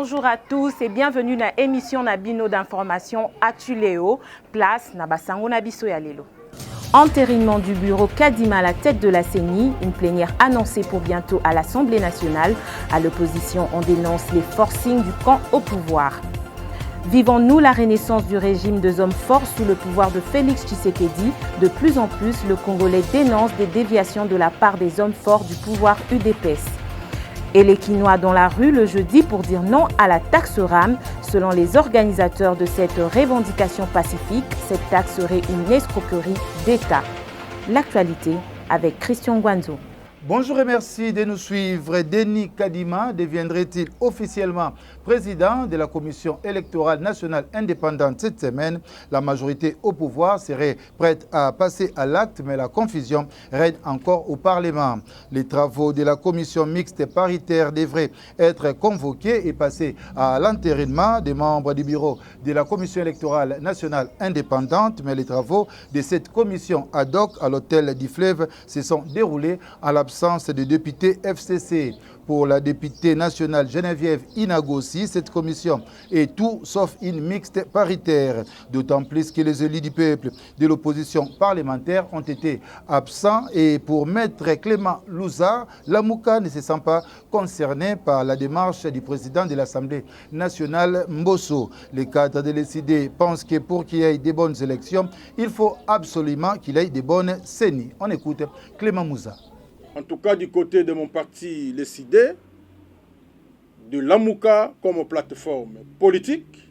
Bonjour à tous et bienvenue dans l'émission Nabino d'information Actuléo, place Nabasango Nabiso Yalelo. Entérinement du bureau Kadima à la tête de la CENI, une plénière annoncée pour bientôt à l'Assemblée nationale. À l'opposition, on dénonce les forcings du camp au pouvoir. Vivons-nous la renaissance du régime de hommes forts sous le pouvoir de Félix Tshisekedi? De plus en plus, le Congolais dénonce des déviations de la part des hommes forts du pouvoir UDPS. Et les Quinois dans la rue le jeudi pour dire non à la taxe RAM. Selon les organisateurs de cette revendication pacifique, cette taxe serait une escroquerie d'État. L'actualité avec Christian Guanzo. Bonjour et merci de nous suivre. Denis Kadima deviendrait-il officiellement président de la Commission électorale nationale indépendante cette semaine? La majorité au pouvoir serait prête à passer à l'acte, mais la confusion règne encore au Parlement. Les travaux de la commission mixte paritaire devraient être convoqués et passer à l'entérinement des membres du bureau de la Commission électorale nationale indépendante, mais les travaux de cette commission ad hoc à l'hôtel du Fleuve se sont déroulés à l'absence de députés FCC. Pour la députée nationale Geneviève Inagossi, cette commission est tout sauf une mixte paritaire. D'autant plus que les élus du peuple de l'opposition parlementaire ont été absents et pour maître Clément Louza, Lamouka ne se sent pas concerné par la démarche du président de l'Assemblée nationale Mbosso. Les cadres de l'ECD pensent que pour qu'il y ait de bonnes élections, il faut absolument qu'il y ait de bonnes CENI. On écoute Clément Mouza. En tout cas, du côté de mon parti, les CID, de l'Amouka comme plateforme politique,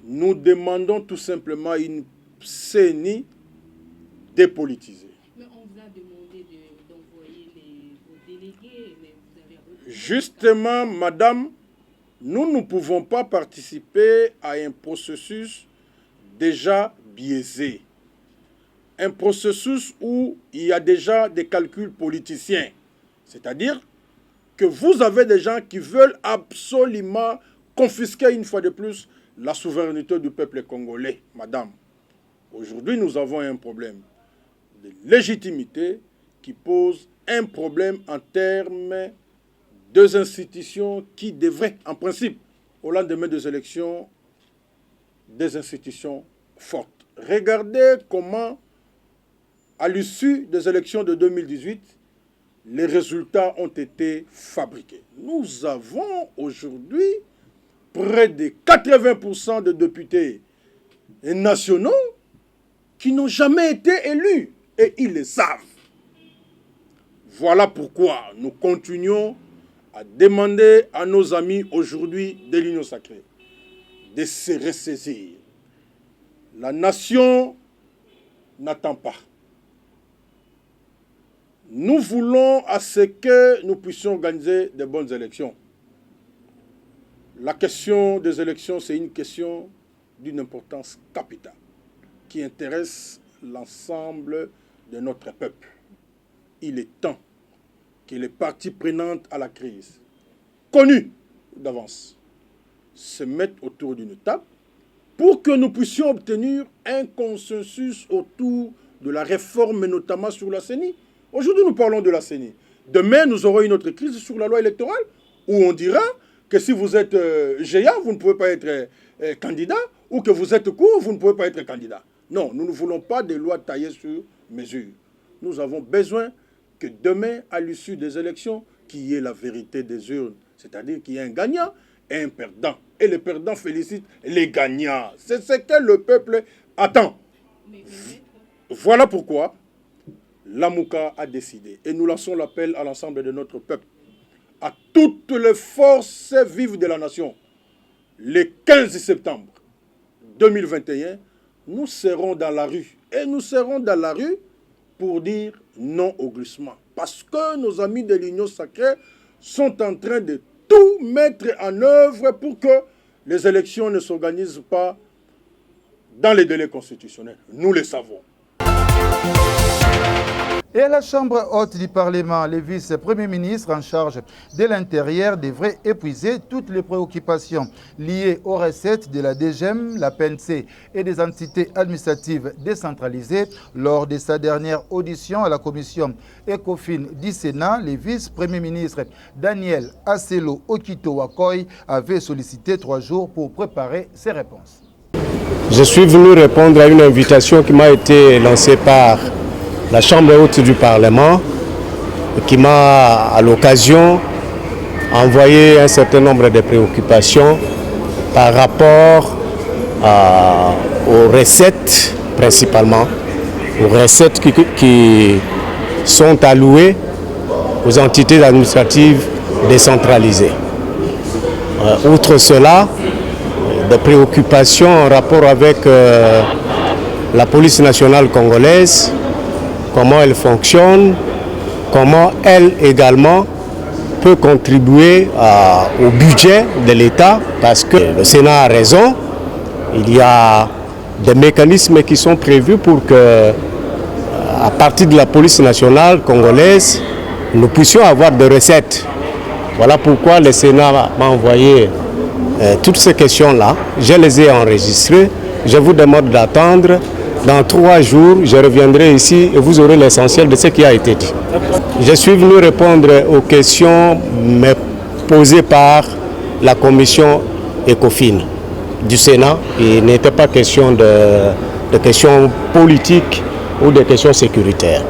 nous demandons tout simplement une CENI dépolitisée. Mais on vous a demandé d'envoyer vos délégués, mais vous avez refusé. Justement, madame, nous ne pouvons pas participer à un processus déjà biaisé. Un processus où il y a déjà des calculs politiciens. C'est-à-dire que vous avez des gens qui veulent absolument confisquer une fois de plus la souveraineté du peuple congolais, madame. Aujourd'hui, nous avons un problème de légitimité qui pose un problème en termes des institutions qui devraient, en principe, au lendemain des élections, des institutions fortes. Regardez comment à l'issue des élections de 2018, les résultats ont été fabriqués. Nous avons aujourd'hui près de 80% de députés nationaux qui n'ont jamais été élus et ils le savent. Voilà pourquoi nous continuons à demander à nos amis aujourd'hui de l'Union sacrée de se ressaisir. La nation n'attend pas. Nous voulons à ce que nous puissions organiser de bonnes élections. La question des élections, c'est une question d'une importance capitale qui intéresse l'ensemble de notre peuple. Il est temps que les parties prenantes à la crise, connues d'avance, se mettent autour d'une table pour que nous puissions obtenir un consensus autour de la réforme, notamment sur la CENI. Aujourd'hui, nous parlons de la CENI. Demain, nous aurons une autre crise sur la loi électorale où on dira que si vous êtes GA, vous ne pouvez pas être candidat, ou que vous êtes court, vous ne pouvez pas être candidat. Non, nous ne voulons pas de lois taillées sur mesure. Nous avons besoin que demain, à l'issue des élections, qu'il y ait la vérité des urnes. C'est-à-dire qu'il y ait un gagnant et un perdant. Et les perdants félicitent les gagnants. C'est ce que le peuple attend. Voilà pourquoi l'Amouka a décidé, et nous lançons l'appel à l'ensemble de notre peuple, à toutes les forces vives de la nation. Le 15 septembre 2021, nous serons dans la rue. Et nous serons dans la rue pour dire non au glissement. Parce que nos amis de l'Union sacrée sont en train de tout mettre en œuvre pour que les élections ne s'organisent pas dans les délais constitutionnels. Nous le savons. Et à la Chambre haute du Parlement, les vice-premiers ministres en charge de l'intérieur devraient épuiser toutes les préoccupations liées aux recettes de la DGM, la PNC et des entités administratives décentralisées. Lors de sa dernière audition à la commission ECOFIN du Sénat, les vice-premiers ministres Daniel Asselo Okito Wakoy avaient sollicité 3 jours pour préparer ses réponses. Je suis venu répondre à une invitation qui m'a été lancée par la Chambre haute du Parlement, qui m'a à l'occasion envoyé un certain nombre de préoccupations par rapport aux recettes, principalement, aux recettes qui sont allouées aux entités administratives décentralisées. Outre cela, des préoccupations en rapport avec la police nationale congolaise, comment elle fonctionne, comment elle également peut contribuer au budget de l'État, parce que le Sénat a raison, il y a des mécanismes qui sont prévus pour que, à partir de la police nationale congolaise, nous puissions avoir des recettes. Voilà pourquoi le Sénat m'a envoyé toutes ces questions-là. Je les ai enregistrées. Je vous demande d'attendre. Dans 3 jours, je reviendrai ici et vous aurez l'essentiel de ce qui a été dit. Je suis venu répondre aux questions posées par la commission ECOFIN du Sénat. Il n'était pas question de questions politiques ou de questions sécuritaires.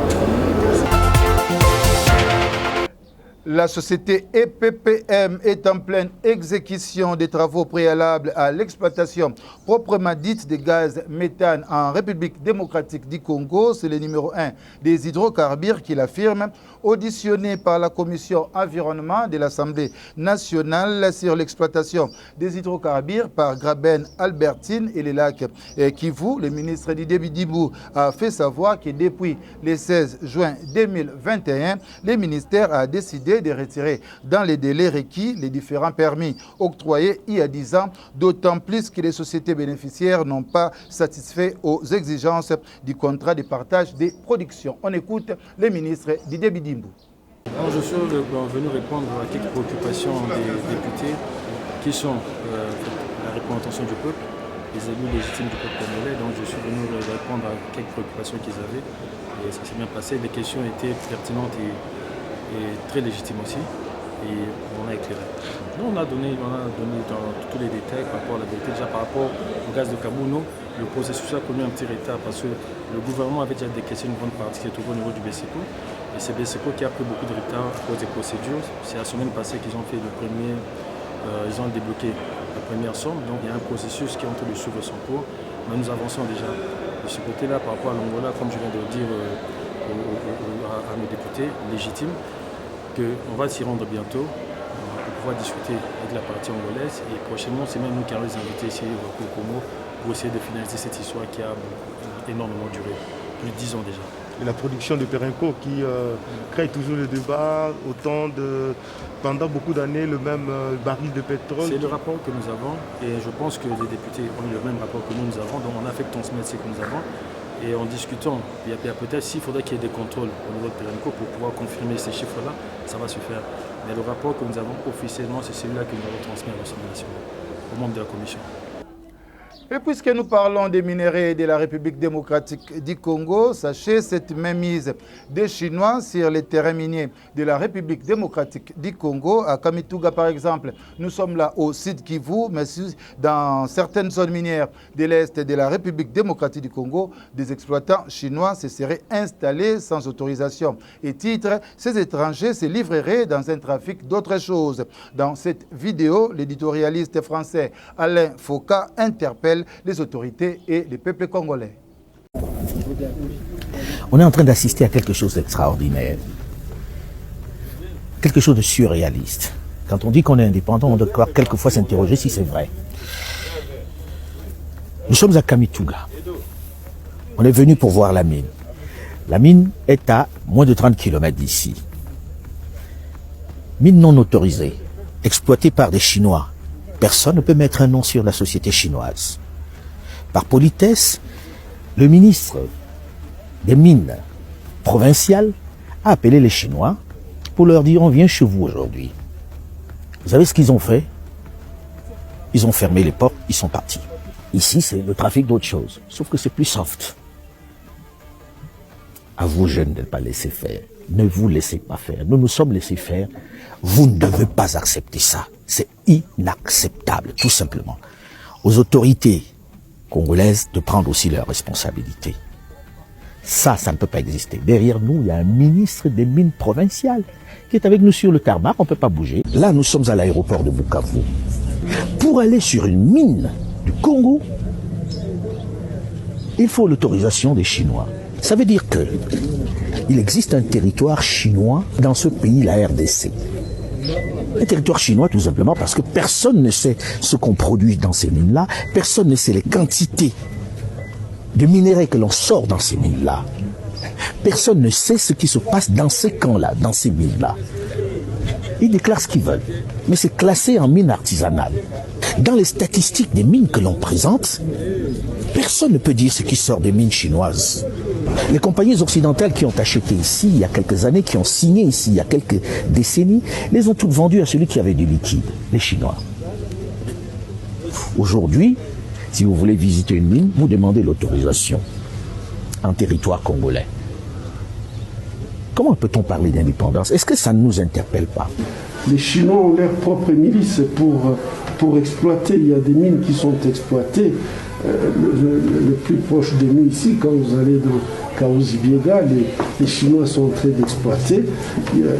La société EPPM est en pleine exécution des travaux préalables à l'exploitation proprement dite de gaz méthane en République démocratique du Congo. C'est le numéro 1 des hydrocarbures qui l'affirme, auditionné par la commission environnement de l'Assemblée nationale sur l'exploitation des hydrocarbures par Graben Albertine et les lacs Kivu. Le ministre Didé Dibou a fait savoir que depuis le 16 juin 2021, le ministère a décidé de retirer dans les délais requis les différents permis octroyés il y a 10 ans, d'autant plus que les sociétés bénéficiaires n'ont pas satisfait aux exigences du contrat de partage des productions. On écoute le ministre Didier Bidimbu. Je suis venu répondre à quelques préoccupations des députés qui sont la représentation du peuple, les élus légitimes du peuple congolais. Donc je suis venu répondre à quelques préoccupations qu'ils avaient et ça s'est bien passé. Les questions étaient pertinentes et très légitimes aussi et on a éclairé. Nous, on a donné dans tous les détails par rapport à la vérité. Déjà par rapport au gaz de Kabuno, le processus a connu un petit retard parce que le gouvernement avait déjà décaissé une grande partie qui est au niveau du BCECO. Et c'est BCECO qui a pris beaucoup de retard à cause des procédures. C'est la semaine passée qu'ils ont fait le premier, ils ont débloqué la première somme. Donc il y a un processus qui est en train de suivre son cours. Mais nous avançons déjà de ce côté-là par rapport à l'Angola, comme je viens de le dire à nos députés légitimes, qu'on va s'y rendre bientôt pour pouvoir discuter avec la partie angolaise. Et prochainement, c'est même nous qui allons les inviter ici au Congo pour essayer de finaliser cette histoire qui a énormément duré, plus de 10 ans déjà. Et la production de Perenco qui crée toujours le débat, pendant beaucoup d'années, le même baril de pétrole. C'est le rapport que nous avons et je pense que les députés ont le même rapport que nous avons, donc on a fait transmettre ce que nous avons. Et en discutant, il y a peut-être s'il faudrait qu'il y ait des contrôles au niveau de Perenco pour pouvoir confirmer ces chiffres-là, ça va se faire. Mais le rapport que nous avons officiellement, c'est celui-là que nous avons transmis à l'Assemblée nationale, aux membres de la Commission. Et puisque nous parlons des minerais de la République démocratique du Congo, sachez cette mainmise des Chinois sur les terrains miniers de la République démocratique du Congo. À Kamituga, par exemple, nous sommes là au Sud Kivu, mais dans certaines zones minières de l'Est de la République démocratique du Congo, des exploitants chinois se seraient installés sans autorisation et titre. Ces étrangers se livreraient dans un trafic d'autres choses. Dans cette vidéo, l'éditorialiste français Alain Foucault interpelle les autorités et les peuples congolais. On est en train d'assister à quelque chose d'extraordinaire, quelque chose de surréaliste. Quand on dit qu'on est indépendant, on doit quelquefois s'interroger si c'est vrai. Nous sommes à Kamituga. On est venu pour voir la mine. La mine est à moins de 30 km d'ici. Mine non autorisée, exploitée par des Chinois. Personne ne peut mettre un nom sur la société chinoise. Par politesse, le ministre des Mines provinciale a appelé les Chinois pour leur dire on vient chez vous aujourd'hui. Vous savez ce qu'ils ont fait? Ils ont fermé les portes, ils sont partis. Ici, c'est le trafic d'autre chose, sauf que c'est plus soft. À vous, jeunes, de ne pas laisser faire. Ne vous laissez pas faire. Nous nous sommes laissés faire. Vous ne devez pas accepter ça. C'est inacceptable, tout simplement. Aux autorités congolaises de prendre aussi leurs responsabilités. Ça ne peut pas exister. Derrière nous, il y a un ministre des Mines provinciales qui est avec nous sur le tarmac, on ne peut pas bouger. Là, nous sommes à l'aéroport de Bukavu. Pour aller sur une mine du Congo, il faut l'autorisation des Chinois. Ça veut dire que il existe un territoire chinois dans ce pays, la RDC. Un territoire chinois tout simplement parce que personne ne sait ce qu'on produit dans ces mines-là, personne ne sait les quantités de minerais que l'on sort dans ces mines-là. Personne ne sait ce qui se passe dans ces camps-là, dans ces mines-là. Ils déclarent ce qu'ils veulent, mais c'est classé en mine artisanale. Dans les statistiques des mines que l'on présente, personne ne peut dire ce qui sort des mines chinoises. Les compagnies occidentales qui ont acheté ici il y a quelques années, qui ont signé ici il y a quelques décennies, les ont toutes vendues à celui qui avait du liquide, les Chinois. Aujourd'hui, si vous voulez visiter une mine, vous demandez l'autorisation en territoire congolais. Comment peut-on parler d'indépendance? Est-ce que ça ne nous interpelle pas? Les Chinois ont leur propre milice pour exploiter. Il y a des mines qui sont exploitées. Le plus proche de nous ici, quand vous allez dans Kaouzi-Biega, les Chinois sont en train d'exploiter.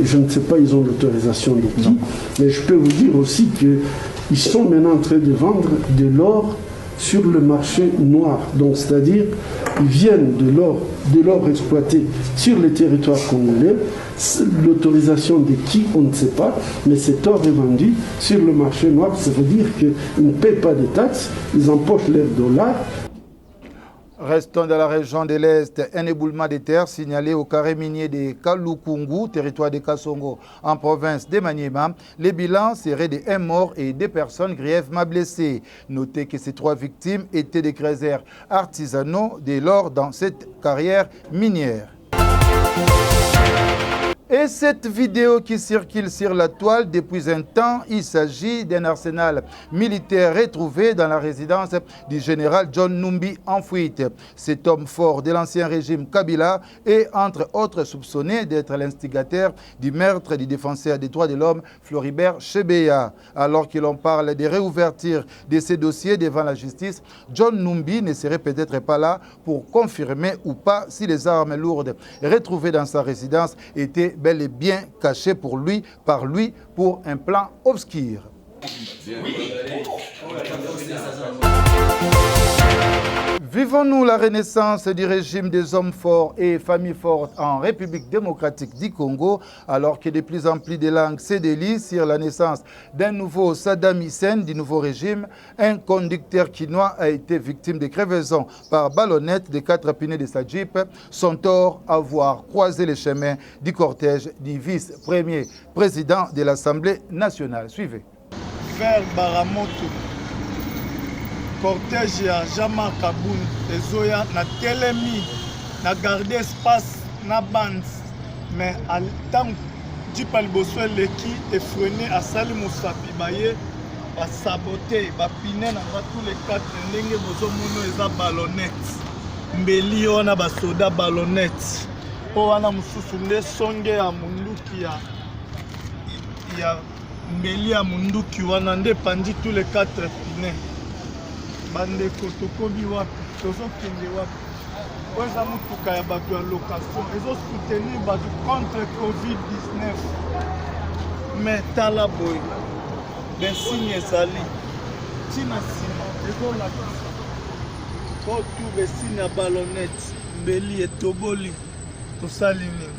Je ne sais pas, ils ont l'autorisation de qui. Mais je peux vous dire aussi qu'ils sont maintenant en train de vendre de l'or sur le marché noir. Donc, c'est-à-dire, ils viennent de l'or exploité sur les territoires congolais. L'autorisation de qui, on ne sait pas, mais cet or est vendu sur le marché noir. Ça veut dire qu'ils ne paient pas de taxes, ils empochent leurs dollars. Restons dans la région de l'Est. Un éboulement de terre signalé au carré minier de Kalukungu, territoire de Kasongo, en province de Maniema. Les bilans seraient de 1 mort et 2 personnes grièvement blessées. Notez que ces 3 victimes étaient des créateurs artisanaux de l'or dans cette carrière minière. Et cette vidéo qui circule sur la toile depuis un temps, il s'agit d'un arsenal militaire retrouvé dans la résidence du général John Numbi en fuite. Cet homme fort de l'ancien régime Kabila est entre autres soupçonné d'être l'instigateur du meurtre du défenseur des droits de l'homme Floribert Chebeya. Alors que l'on parle de réouverture de ces dossiers devant la justice, John Numbi ne serait peut-être pas là pour confirmer ou pas si les armes lourdes retrouvées dans sa résidence étaient bel et bien caché par lui pour un plan obscur. Vivons-nous la renaissance du régime des hommes forts et familles fortes en République démocratique du Congo, alors que de plus en plus de langues se délient sur la naissance d'un nouveau Saddam Hussein du nouveau régime. Un conducteur quinois a été victime de crevaisons par ballonnette de 4 pneus de sa Jeep. Son tort, avoir croisé les chemins du cortège du vice-premier président de l'Assemblée nationale. Suivez. Vers Baramoto. Cortège ya Jama Kaboun ezoya na telemi na garder espace na bande mais à temps du palboso leki et freiner à sali musapi baye ba saboter ba piner na tous les 4 ndenge bozo mono eza ballonnette mbeli ona ba soda ballonnette po wana mususu nde songe ya munduki ya mbeli ya munduki wana nde pandi tous les 4 piner. Bande kotokobi wapi tozokende wapi oza mutuka ya bato ya location ezosoutenir bato contre Covid-19 mais tala boye bensigne ezali ntina nsima ezolakisa po tu besine ya ballonnette mbeli etoboli tosali nini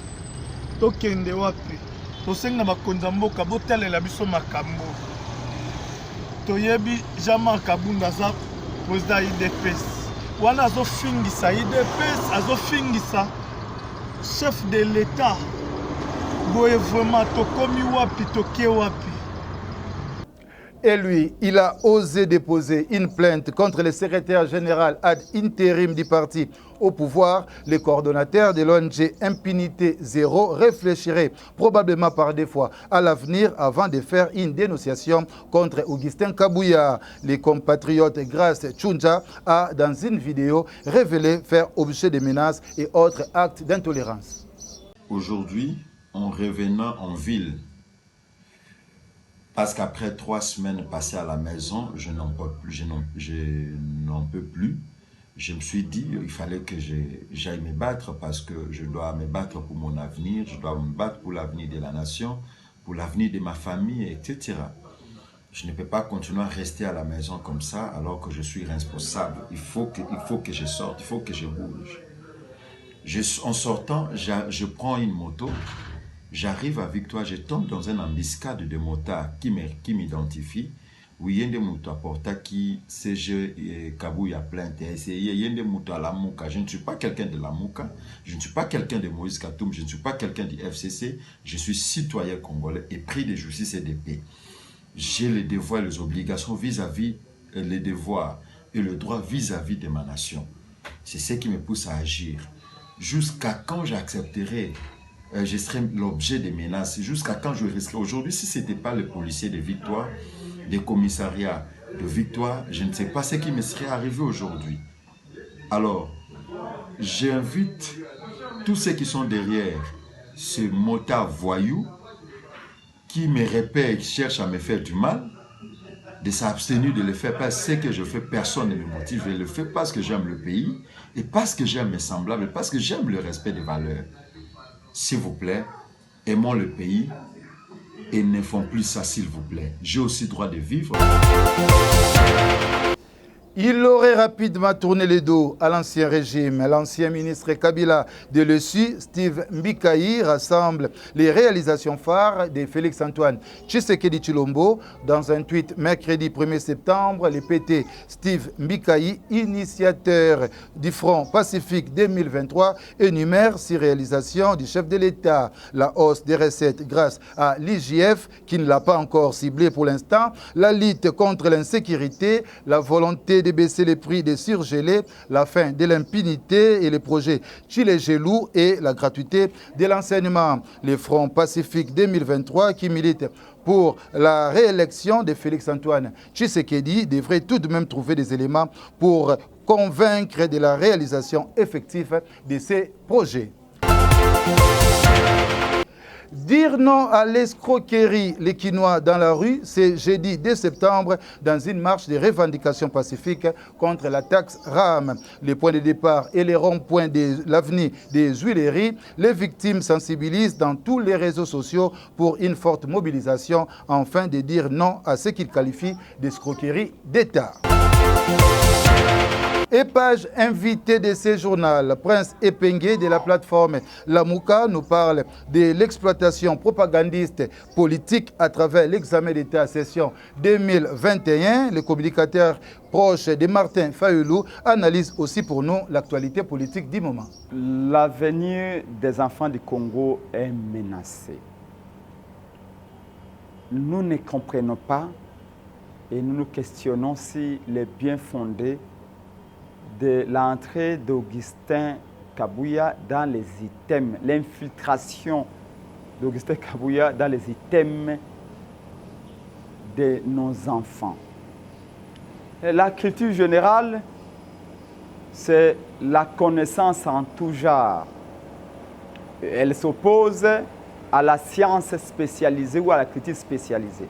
tokende wapi tosenga bakonzi ya mboka botalela biso makambo toyebi Jama Kabunda aza président IDPS wana azofingisa IDPS azofingisa chef de l'État boye vraiment tokomi wapi toke wapi. Et lui, il a osé déposer une plainte contre le secrétaire général ad interim du parti au pouvoir. Les coordonnateurs de l'ONG Impunité Zéro réfléchiraient probablement par des fois à l'avenir avant de faire une dénonciation contre Augustin Kabouya. Les compatriotes Grace Tchunja a, dans une vidéo, révélé faire objet de menaces et autres actes d'intolérance. Aujourd'hui, en revenant en ville, parce qu'après 3 semaines passées à la maison, je n'en peux plus. Je me suis dit il fallait que j'aille me battre parce que je dois me battre pour mon avenir, je dois me battre pour l'avenir de la nation, pour l'avenir de ma famille, etc. Je ne peux pas continuer à rester à la maison comme ça alors que je suis responsable. Il faut que je sorte, il faut que je bouge. En sortant, je prends une moto. J'arrive à Victoire, je tombe dans une embuscade de motards qui m'identifie. Oui, il y a des motos à Porta qui CG Kabouya plainte. Il y a des motos à la Mouka. Je ne suis pas quelqu'un de la Mouka. Je ne suis pas quelqu'un de Moïse Katoum. Je ne suis pas quelqu'un du FCC. Je suis citoyen congolais et pris de justice et de paix. J'ai les devoirs et les obligations vis-à-vis, les devoirs et le droit vis-à-vis de ma nation. C'est ce qui me pousse à agir. Jusqu'à quand j'accepterai je serai l'objet des menaces. Jusqu'à quand je risquerai. Aujourd'hui, si ce n'était pas le policier de Victoire, des commissariats de Victoire, je ne sais pas ce qui me serait arrivé aujourd'hui. Alors, j'invite tous ceux qui sont derrière ce motard voyou qui me repère et cherche à me faire du mal, de s'abstenir de le faire parce que ce que je fais, personne ne me motive. Je le fais parce que j'aime le pays et parce que j'aime mes semblables et parce que j'aime le respect des valeurs. S'il vous plaît, aimons le pays et ne font plus ça, s'il vous plaît. J'ai aussi droit de vivre. Il aurait rapidement tourné le dos à l'ancien régime. L'ancien ministre Kabila de l'ESU, Steve Mbikayi, rassemble les réalisations phares de Félix-Antoine Tshisekedi Tshilombo. Dans un tweet mercredi 1er septembre, le PT Steve Mbikayi, initiateur du Front Pacifique 2023, énumère 6 réalisations du chef de l'État. La hausse des recettes grâce à l'IGF, qui ne l'a pas encore ciblé pour l'instant, la lutte contre l'insécurité, la volonté de baisser les prix des surgelés, la fin de l'impunité et les projets Chile-Gelou et la gratuité de l'enseignement. Le Front Pacifique 2023 qui milite pour la réélection de Félix-Antoine Tshisekedi devrait tout de même trouver des éléments pour convaincre de la réalisation effective de ces projets. Dire non à l'escroquerie, les Quinois dans la rue, c'est jeudi 2 septembre dans une marche de revendication pacifique contre la taxe RAM. Les points de départ et les ronds-points de l'avenue des Huileries, les victimes sensibilisent dans tous les réseaux sociaux pour une forte mobilisation afin de dire non à ce qu'ils qualifient d'escroquerie d'État. Et page invitée de ce journal, Prince Epengue de la plateforme Lamouka nous parle de l'exploitation propagandiste politique à travers l'examen d'État session 2021. Le communicateur proche de Martin Fayoulou analyse aussi pour nous l'actualité politique du moment. L'avenir des enfants du Congo est menacé. Nous ne comprenons pas et nous nous questionnons si les bien fondés de l'entrée d'Augustin Kabouya dans les items, l'infiltration d'Augustin Kabouya dans les items de nos enfants. Et la culture générale, c'est la connaissance en tout genre. Elle s'oppose à la science spécialisée ou à la culture spécialisée.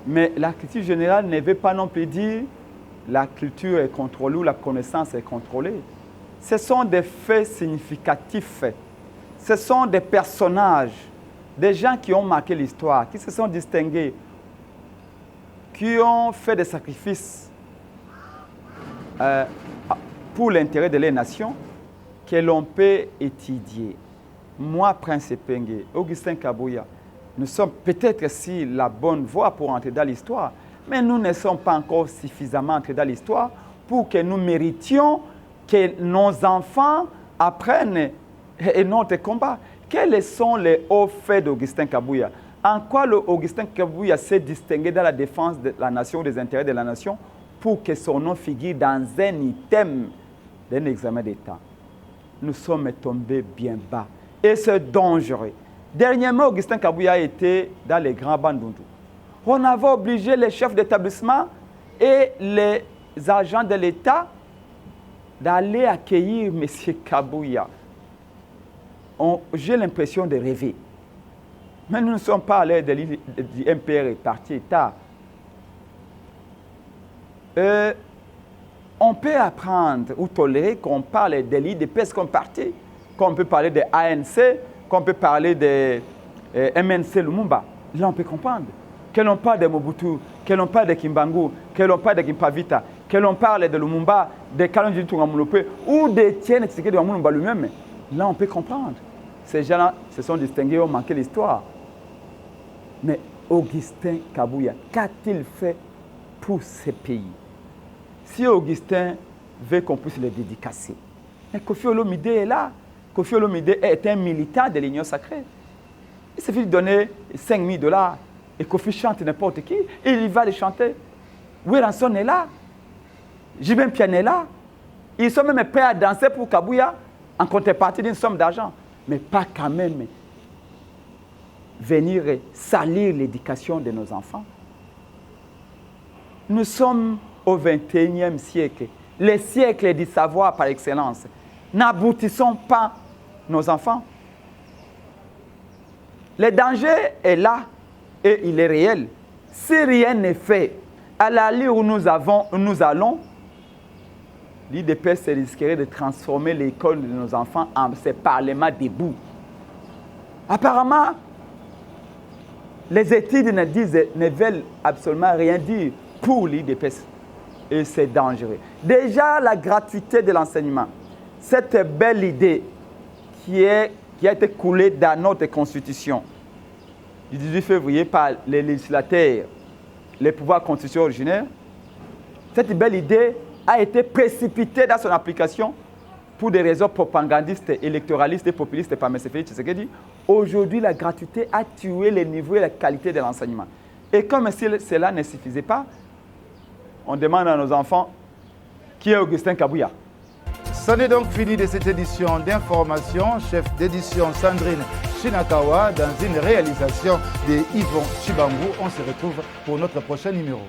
Mais la culture générale ne veut pas non plus dire la culture est contrôlée ou la connaissance est contrôlée. Ce sont des faits significatifs. Ce sont des personnages, des gens qui ont marqué l'histoire, qui se sont distingués, qui ont fait des sacrifices pour l'intérêt de les nations, que l'on peut étudier. Moi, Prince Epengue, Augustin Kabouya, nous sommes peut-être si la bonne voie pour entrer dans l'histoire, mais nous ne sommes pas encore suffisamment entrés dans l'histoire pour que nous méritions que nos enfants apprennent notre combat. Quels sont les hauts faits d'Augustin Kabouya? En quoi Augustin Kabuya s'est distingué dans la défense de la nation, des intérêts de la nation, pour que son nom figure dans un item d'un examen d'État? Nous sommes tombés bien bas. Et c'est dangereux. Dernièrement, Augustin Kabuya était dans les grands bandundus. On avait obligé les chefs d'établissement et les agents de l'État d'aller accueillir M. Kabuya. J'ai l'impression de rêver. Mais nous ne sommes pas allés du MPR et parti État. On peut apprendre ou tolérer qu'on parle de l'IDPS comme parti, qu'on peut parler de ANC, qu'on peut parler de MNC Lumumba. Là, on peut comprendre. Que l'on parle de Mobutu, que l'on parle de Kimbangu, que l'on parle de Kimpavita, que l'on parle de Lumumba, de Kalonji Tungamulope ou de Tienne Tshisekedi de Lumumba lui-même. Là, on peut comprendre. Ces gens-là se sont distingués, ont manqué l'histoire. Mais Augustin Kabuya, qu'a-t-il fait pour ce pays? Si Augustin veut qu'on puisse le dédicacer, mais Kofi Olomide est là. Kofi Olomide est un militant de l'Union sacrée. Il suffit de donner $5,000 et Kofi chante n'importe qui, et il va les chanter. Wiranson est là. Jibin Pian est là. Ils sont même prêts à danser pour Kabuya en contrepartie d'une somme d'argent. Mais pas quand même venir salir l'éducation de nos enfants. Nous sommes au XXIe siècle, le siècle du savoir par excellence. N'aboutissons pas nos enfants. Le danger est là et il est réel. Si rien n'est fait, à l'allure où nous allons, l'IDPS risquerait de transformer l'école de nos enfants en ces parlements debout. Apparemment, les études ne veulent absolument rien dire pour l'IDPS. Et c'est dangereux. Déjà, la gratuité de l'enseignement, cette belle idée qui a été coulée dans notre Constitution du 18 février par les législateurs, les pouvoirs constitutionnels originaires, cette belle idée a été précipitée dans son application pour des raisons propagandistes, électoralistes et populistes par M. Félix Tshisekedi. Aujourd'hui, la gratuité a tué le niveau et la qualité de l'enseignement. Et comme si cela ne suffisait pas, on demande à nos enfants qui est Augustin Kabuya. Ça n'est donc fini de cette édition d'information. Chef d'édition Sandrine Shinakawa dans une réalisation de Yvon Chibambou. On se retrouve pour notre prochain numéro.